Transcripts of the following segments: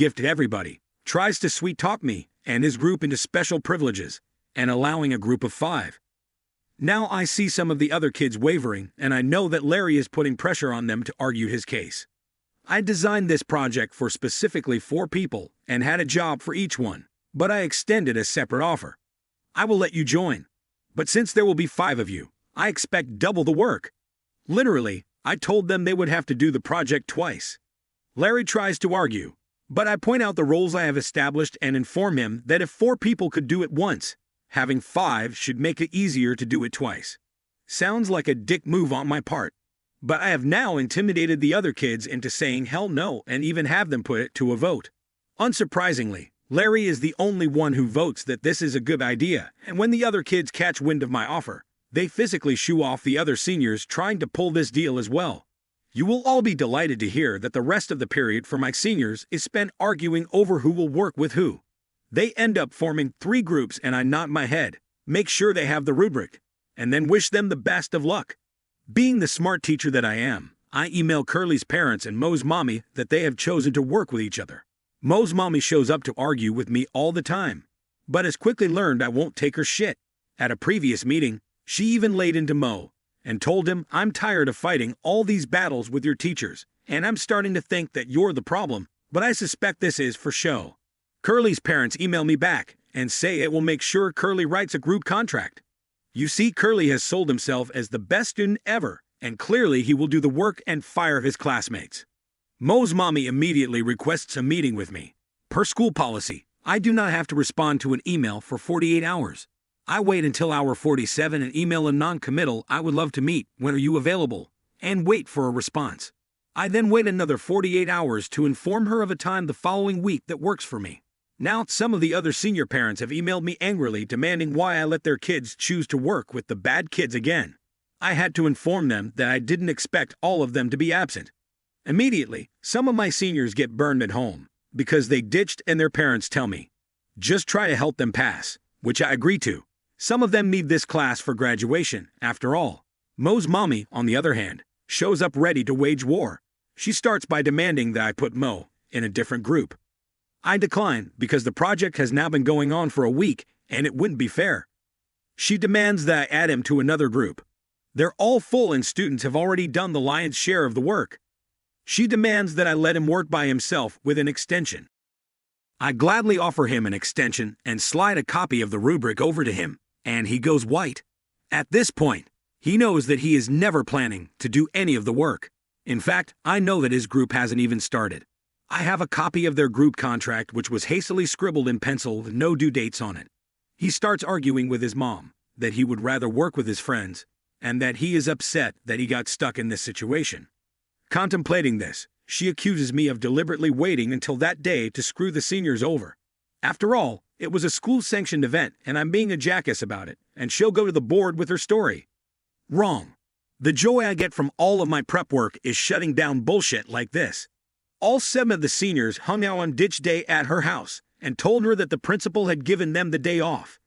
gift to everybody, tries to sweet-talk me and his group into special privileges, and allowing a group of 5. Now I see some of the other kids wavering, and I know that Larry is putting pressure on them to argue his case. I designed this project for specifically 4 people and had a job for each one, but I extended a separate offer. I will let you join, but since there will be 5 of you, I expect double the work. Literally, I told them they would have to do the project twice. Larry tries to argue, but I point out the roles I have established and inform him that if 4 people could do it once, having 5 should make it easier to do it twice. Sounds like a dick move on my part, but I have now intimidated the other kids into saying hell no and even have them put it to a vote. Unsurprisingly, Larry is the only one who votes that this is a good idea, and when the other kids catch wind of my offer, they physically shoo off the other seniors trying to pull this deal as well. You will all be delighted to hear that the rest of the period for my seniors is spent arguing over who will work with who. They end up forming 3 groups and I nod my head, make sure they have the rubric, and then wish them the best of luck. Being the smart teacher that I am, I email Curly's parents and Mo's mommy that they have chosen to work with each other. Mo's mommy shows up to argue with me all the time, but has quickly learned I won't take her shit. At a previous meeting, she even laid into Mo and told him, I'm tired of fighting all these battles with your teachers, and I'm starting to think that you're the problem, but I suspect this is for show. Curly's parents email me back and say it will make sure Curly writes a group contract. You see, Curly has sold himself as the best student ever, and clearly he will do the work and fire his classmates. Mo's mommy immediately requests a meeting with me. Per school policy, I do not have to respond to an email for 48 hours. I wait until hour 47 and email a non-committal I would love to meet, when are you available, and wait for a response. I then wait another 48 hours to inform her of a time the following week that works for me. Now, some of the other senior parents have emailed me angrily demanding why I let their kids choose to work with the bad kids again. I had to inform them that I didn't expect all of them to be absent. Immediately, some of my seniors get burned at home because they ditched and their parents tell me, just try to help them pass, which I agree to. Some of them need this class for graduation, after all. Mo's mommy, on the other hand, shows up ready to wage war. She starts by demanding that I put Mo in a different group. I decline because the project has now been going on for a week and it wouldn't be fair. She demands that I add him to another group. They're all full and students have already done the lion's share of the work. She demands that I let him work by himself with an extension. I gladly offer him an extension and slide a copy of the rubric over to him, and he goes white. At this point, he knows that he is never planning to do any of the work. In fact, I know that his group hasn't even started. I have a copy of their group contract which was hastily scribbled in pencil with no due dates on it. He starts arguing with his mom that he would rather work with his friends and that he is upset that he got stuck in this situation. Contemplating this, she accuses me of deliberately waiting until that day to screw the seniors over. After all, it was a school-sanctioned event and I'm being a jackass about it, and she'll go to the board with her story. Wrong. The joy I get from all of my prep work is shutting down bullshit like this. All 7 of the seniors hung out on ditch day at her house and told her that the principal had given them the day off.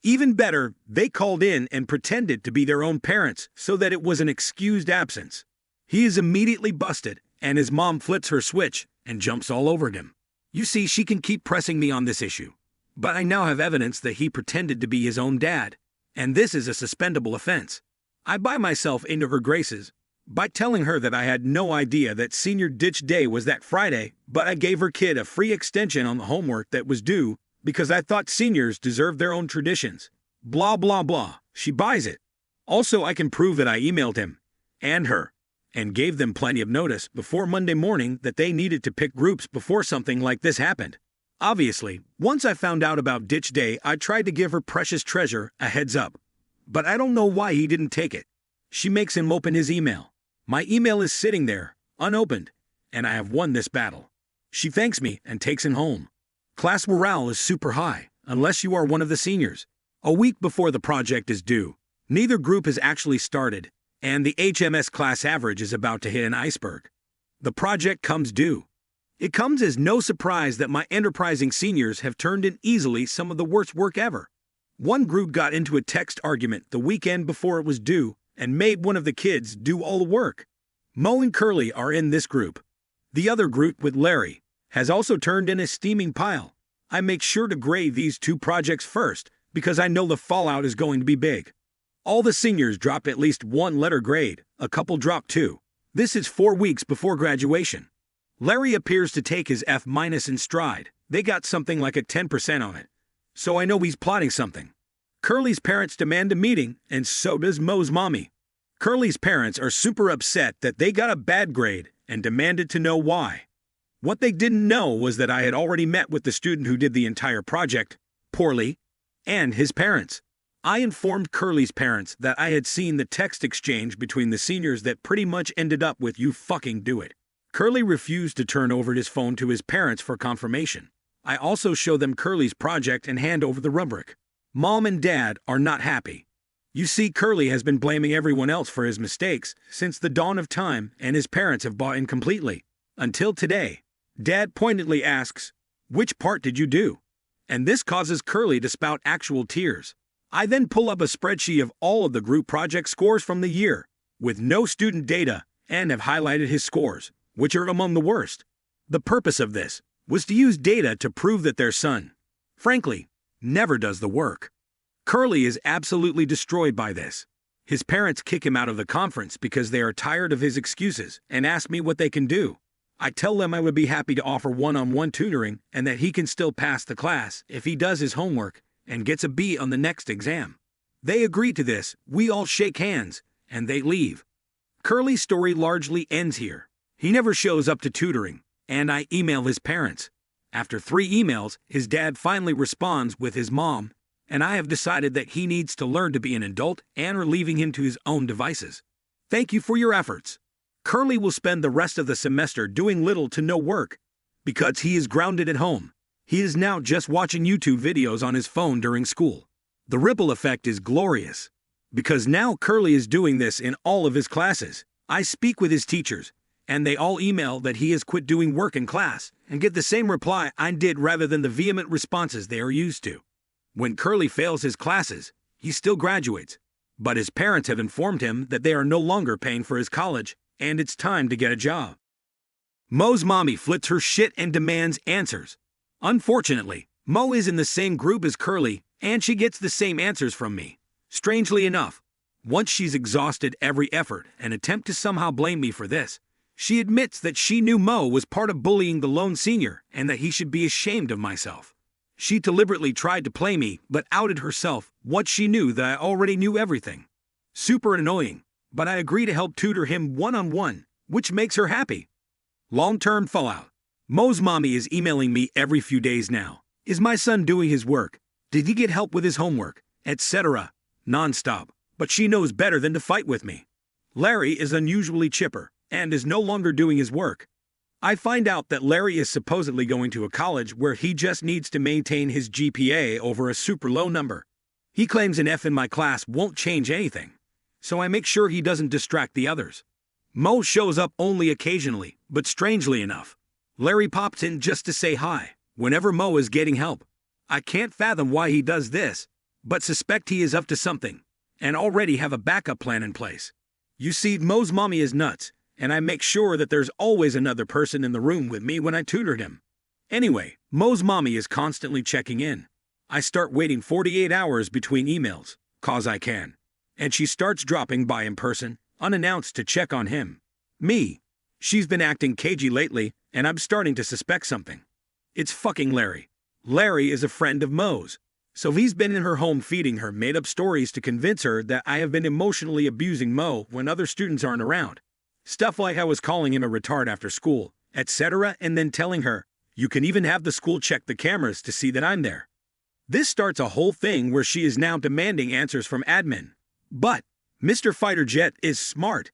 Even better, they called in and pretended to be their own parents so that it was an excused absence. He is immediately busted, and his mom flips her switch and jumps all over him. You see, she can keep pressing me on this issue, but I now have evidence that he pretended to be his own dad, and this is a suspendable offense. I buy myself into her graces by telling her that I had no idea that senior ditch day was that Friday, but I gave her kid a free extension on the homework that was due because I thought seniors deserved their own traditions. Blah, blah, blah. She buys it. Also, I can prove that I emailed him and her and gave them plenty of notice before Monday morning that they needed to pick groups before something like this happened. Obviously, once I found out about ditch day, I tried to give her precious treasure a heads up, but I don't know why he didn't take it. She makes him open his email. My email is sitting there, unopened, and I have won this battle. She thanks me and takes him home. Class morale is super high, unless you are one of the seniors. A week before the project is due, neither group has actually started, and the HMS class average is about to hit an iceberg. The project comes due. It comes as no surprise that my enterprising seniors have turned in easily some of the worst work ever. One group got into a text argument the weekend before it was due and made one of the kids do all the work. Mo and Curly are in this group. The other group with Larry has also turned in a steaming pile. I make sure to grade these 2 projects first because I know the fallout is going to be big. All the seniors drop at least 1 letter grade, a couple drop 2. This is 4 weeks before graduation. Larry appears to take his F- in stride. They got something like a 10% on it. So I know he's plotting something. Curly's parents demand a meeting, and so does Mo's mommy. Curly's parents are super upset that they got a bad grade and demanded to know why. What they didn't know was that I had already met with the student who did the entire project, poorly, and his parents. I informed Curly's parents that I had seen the text exchange between the seniors that pretty much ended up with "you fucking do it." Curly refused to turn over his phone to his parents for confirmation. I also show them Curly's project and hand over the rubric. Mom and Dad are not happy. You see, Curly has been blaming everyone else for his mistakes since the dawn of time, and his parents have bought in completely. Until today, Dad pointedly asks, "Which part did you do?" And this causes Curly to spout actual tears. I then pull up a spreadsheet of all of the group project scores from the year, with no student data, and have highlighted his scores, which are among the worst. The purpose of this was to use data to prove that their son, frankly, never does the work. Curly is absolutely destroyed by this. His parents kick him out of the conference because they are tired of his excuses and ask me what they can do. I tell them I would be happy to offer one-on-one tutoring and that he can still pass the class if he does his homework and gets a B on the next exam. They agree to this, we all shake hands, and they leave. Curly's story largely ends here. He never shows up to tutoring, and I email his parents. After 3 emails, his dad finally responds with his mom, and I have decided that he needs to learn to be an adult and are leaving him to his own devices. Thank you for your efforts. Curly will spend the rest of the semester doing little to no work because he is grounded at home. He is now just watching YouTube videos on his phone during school. The ripple effect is glorious because now Curly is doing this in all of his classes. I speak with his teachers, and they all email that he has quit doing work in class and get the same reply I did rather than the vehement responses they are used to. When Curly fails his classes, he still graduates, but his parents have informed him that they are no longer paying for his college and it's time to get a job. Mo's mommy flips her shit and demands answers. Unfortunately, Mo is in the same group as Curly, and she gets the same answers from me. Strangely enough, once she's exhausted every effort and attempt to somehow blame me for this, she admits that she knew Mo was part of bullying the lone senior and that he should be ashamed of myself. She deliberately tried to play me, but outed herself once she knew that I already knew everything. Super annoying, but I agree to help tutor him one-on-one, which makes her happy. Long-term fallout. Mo's mommy is emailing me every few days now. Is my son doing his work? Did he get help with his homework? Etc. Non-stop, but she knows better than to fight with me. Larry is unusually chipper and is no longer doing his work. I find out that Larry is supposedly going to a college where he just needs to maintain his GPA over a super low number. He claims an F in my class won't change anything, so I make sure he doesn't distract the others. Mo shows up only occasionally, but strangely enough, Larry pops in just to say hi whenever Mo is getting help. I can't fathom why he does this, but suspect he is up to something, and already have a backup plan in place. You see, Mo's mommy is nuts, and I make sure that there's always another person in the room with me when I tutored him. Anyway, Mo's mommy is constantly checking in. I start waiting 48 hours between emails, 'cause I can. And she starts dropping by in person, unannounced to check on him. Me. She's been acting cagey lately, and I'm starting to suspect something. It's fucking Larry. Larry is a friend of Mo's, so he's been in her home feeding her made-up stories to convince her that I have been emotionally abusing Mo when other students aren't around. Stuff like I was calling him a retard after school, etc., and then telling her, "You can even have the school check the cameras to see that I'm there." This starts a whole thing where she is now demanding answers from admin. But Mr. Fighter Jet is smart.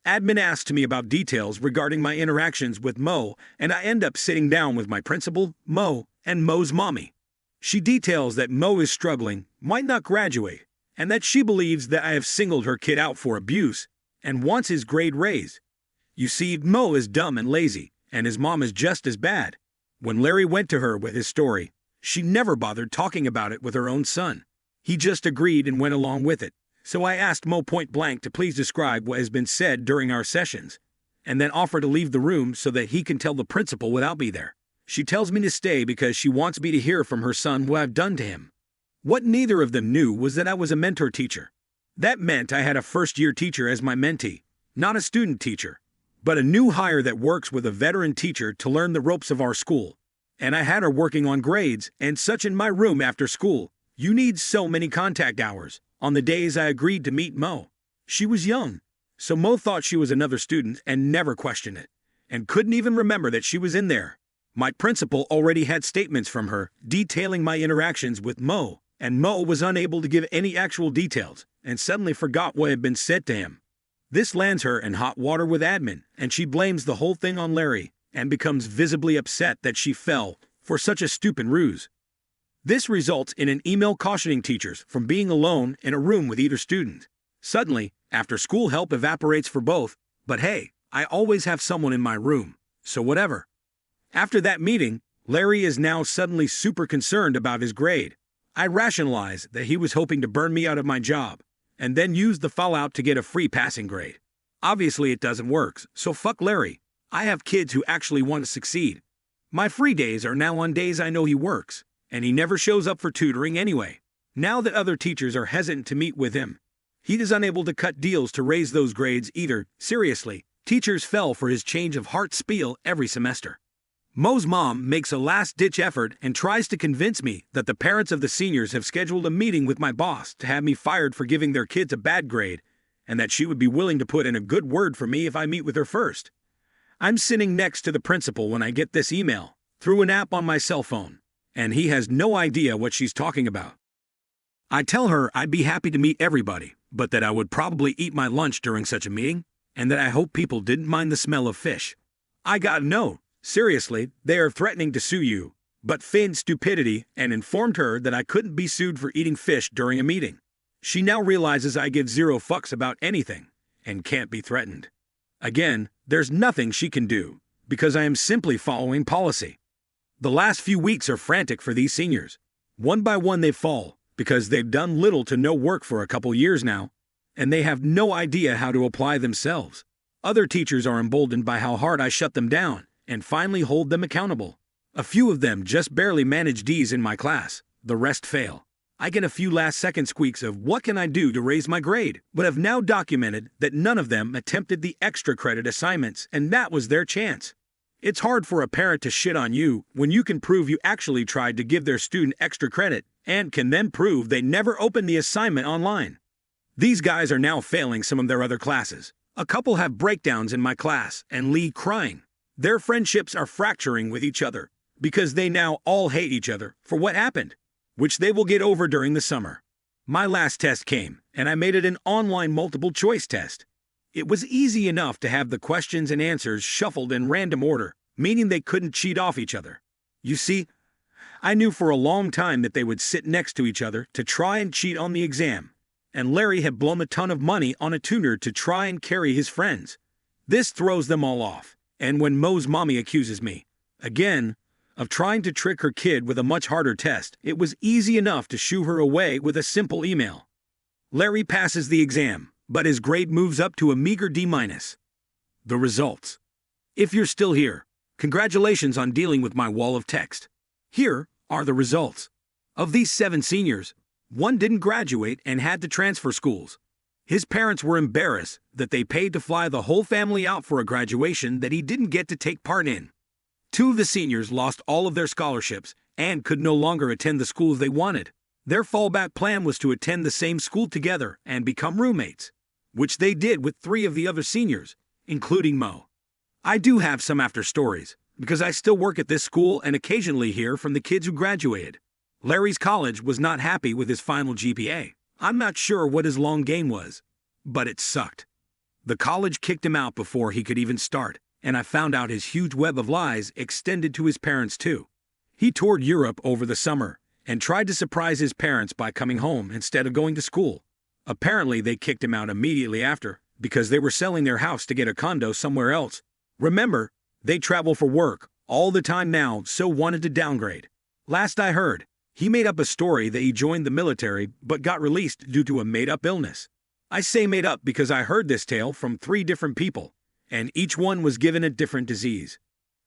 Admin asks me about details regarding my interactions with Mo, and I end up sitting down with my principal, Mo, and Mo's mommy. She details that Mo is struggling, might not graduate, and that she believes that I have singled her kid out for abuse and wants his grade raised. You see, Mo is dumb and lazy, and his mom is just as bad. When Larry went to her with his story, she never bothered talking about it with her own son. He just agreed and went along with it. So I asked Mo point blank to please describe what has been said during our sessions, and then offer to leave the room so that he can tell the principal without me there. She tells me to stay because she wants me to hear from her son what I've done to him. What neither of them knew was that I was a mentor teacher. That meant I had a first-year teacher as my mentee, not a student teacher, but a new hire that works with a veteran teacher to learn the ropes of our school. And I had her working on grades and such in my room after school. You need so many contact hours on the days I agreed to meet Mo. She was young, so Mo thought she was another student and never questioned it, and couldn't even remember that she was in there. My principal already had statements from her detailing my interactions with Mo, and Mo was unable to give any actual details and suddenly forgot what had been said to him. This lands her in hot water with admin, and she blames the whole thing on Larry and becomes visibly upset that she fell for such a stupid ruse. This results in an email cautioning teachers from being alone in a room with either student. Suddenly, after-school help evaporates for both, but hey, I always have someone in my room, so whatever. After that meeting, Larry is now suddenly super concerned about his grade. I rationalize that he was hoping to burn me out of my job, and then use the fallout to get a free passing grade. Obviously it doesn't work, so fuck Larry. I have kids who actually want to succeed. My free days are now on days I know he works, and he never shows up for tutoring anyway. Now that other teachers are hesitant to meet with him, he is unable to cut deals to raise those grades either. Seriously, teachers fell for his change of heart spiel every semester. Mo's mom makes a last-ditch effort and tries to convince me that the parents of the seniors have scheduled a meeting with my boss to have me fired for giving their kids a bad grade, and that she would be willing to put in a good word for me if I meet with her first. I'm sitting next to the principal when I get this email, through an app on my cell phone, and he has no idea what she's talking about. I tell her I'd be happy to meet everybody, but that I would probably eat my lunch during such a meeting, and that I hope people didn't mind the smell of fish. I got no. Seriously, they are threatening to sue you, but feigned stupidity and informed her that I couldn't be sued for eating fish during a meeting. She now realizes I give zero fucks about anything and can't be threatened. Again, there's nothing she can do because I am simply following policy. The last few weeks are frantic for these seniors. One by one they fall because they've done little to no work for a couple years now, and they have no idea how to apply themselves. Other teachers are emboldened by how hard I shut them down and finally hold them accountable. A few of them just barely manage D's in my class, the rest fail. I get a few last-second squeaks of what can I do to raise my grade, but have now documented that none of them attempted the extra credit assignments, and that was their chance. It's hard for a parent to shit on you when you can prove you actually tried to give their student extra credit and can then prove they never opened the assignment online. These guys are now failing some of their other classes. A couple have breakdowns in my class and leave crying. Their friendships are fracturing with each other because they now all hate each other for what happened, which they will get over during the summer. My last test came, and I made it an online multiple-choice test. It was easy enough to have the questions and answers shuffled in random order, meaning they couldn't cheat off each other. You see, I knew for a long time that they would sit next to each other to try and cheat on the exam, and Larry had blown a ton of money on a tutor to try and carry his friends. This throws them all off. And when Mo's mommy accuses me, again, of trying to trick her kid with a much harder test, it was easy enough to shoo her away with a simple email. Larry passes the exam, but his grade moves up to a meager D-. The results. If you're still here, congratulations on dealing with my wall of text. Here are the results. Of these 7 seniors, 1 didn't graduate and had to transfer schools. His parents were embarrassed that they paid to fly the whole family out for a graduation that he didn't get to take part in. 2 of the seniors lost all of their scholarships and could no longer attend the schools they wanted. Their fallback plan was to attend the same school together and become roommates, which they did with 3 of the other seniors, including Mo. I do have some after stories, because I still work at this school and occasionally hear from the kids who graduated. Larry's college was not happy with his final GPA. I'm not sure what his long game was, but it sucked. The college kicked him out before he could even start, and I found out his huge web of lies extended to his parents too. He toured Europe over the summer and tried to surprise his parents by coming home instead of going to school. Apparently they kicked him out immediately after because they were selling their house to get a condo somewhere else. Remember, they travel for work all the time now, so wanted to downgrade. Last I heard, he made up a story that he joined the military but got released due to a made-up illness. I say made up because I heard this tale from 3 different people, and each one was given a different disease.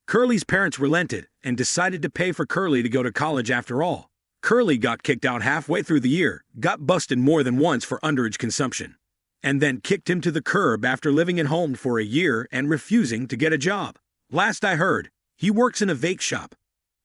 Curly's parents relented and decided to pay for Curly to go to college after all. Curly got kicked out halfway through the year, got busted more than once for underage consumption, and then kicked him to the curb after living at home for a year and refusing to get a job. Last I heard, he works in a vape shop.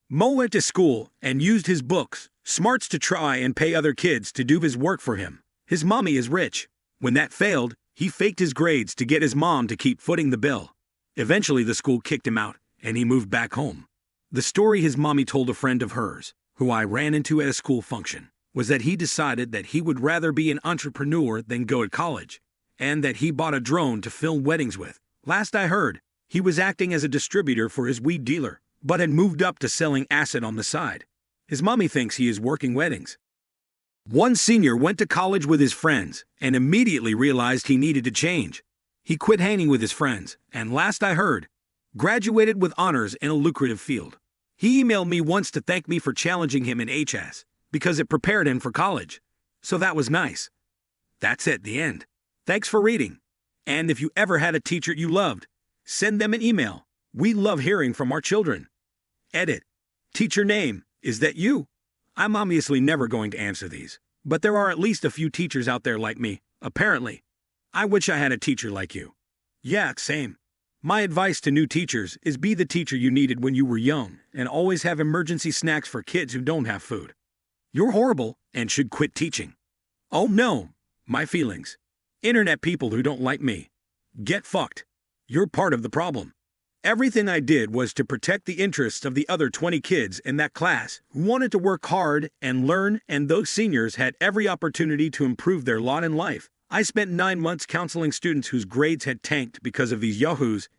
Mo went to school and used his books, smarts to try and pay other kids to do his work for him. His mommy is rich. When that failed, he faked his grades to get his mom to keep footing the bill. Eventually the school kicked him out, and he moved back home. The story his mommy told a friend of hers, who I ran into at a school function, was that he decided that he would rather be an entrepreneur than go to college, and that he bought a drone to film weddings with. Last I heard, he was acting as a distributor for his weed dealer, but had moved up to selling acid on the side. His mommy thinks he is working weddings. One senior went to college with his friends and immediately realized he needed to change. He quit hanging with his friends, and last I heard, graduated with honors in a lucrative field. He emailed me once to thank me for challenging him in HS, because it prepared him for college. So that was nice. That's it, the end. Thanks for reading. And if you ever had a teacher you loved, send them an email. We love hearing from our children. Edit. Teacher name, is that you? I'm obviously never going to answer these, but there are at least a few teachers out there like me, apparently. I wish I had a teacher like you. Yeah, same. My advice to new teachers is be the teacher you needed when you were young and always have emergency snacks for kids who don't have food. You're horrible and should quit teaching. Oh no, my feelings. Internet people who don't like me. Get fucked. You're part of the problem. Everything I did was to protect the interests of the other 20 kids in that class who wanted to work hard and learn, and those seniors had every opportunity to improve their lot in life. I spent 9 months counseling students whose grades had tanked because of these yahoos,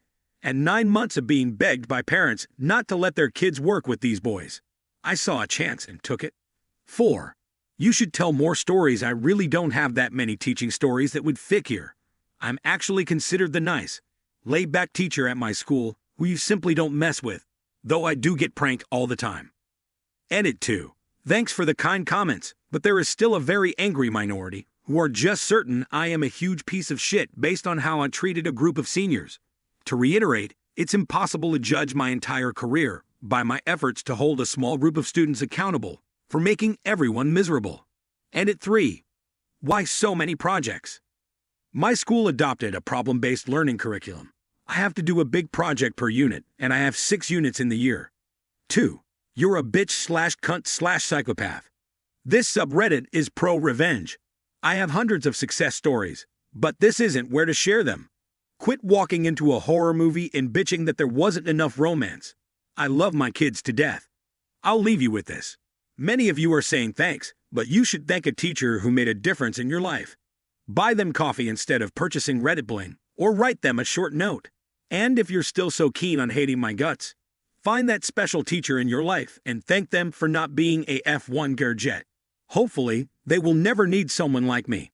and 9 months of being begged by parents not to let their kids work with these boys. I saw a chance and took it. 4. You should tell more stories. I really don't have that many teaching stories that would fit here. I'm actually considered the nice, laid-back teacher at my school who you simply don't mess with, though I do get pranked all the time. Edit 2. Thanks for the kind comments, but there is still a very angry minority who are just certain I am a huge piece of shit based on how I treated a group of seniors. To reiterate, it's impossible to judge my entire career by my efforts to hold a small group of students accountable for making everyone miserable. Edit 3. Why so many projects? My school adopted a problem-based learning curriculum. I have to do a big project per unit, and I have 6 units in the year. 2. You're a bitch/cunt/psychopath. This subreddit is pro-revenge. I have hundreds of success stories, but this isn't where to share them. Quit walking into a horror movie and bitching that there wasn't enough romance. I love my kids to death. I'll leave you with this. Many of you are saying thanks, but you should thank a teacher who made a difference in your life. Buy them coffee instead of purchasing Reddit bling, or write them a short note. And if you're still so keen on hating my guts, find that special teacher in your life and thank them for not being a F1 Gerjet. Hopefully, they will never need someone like me.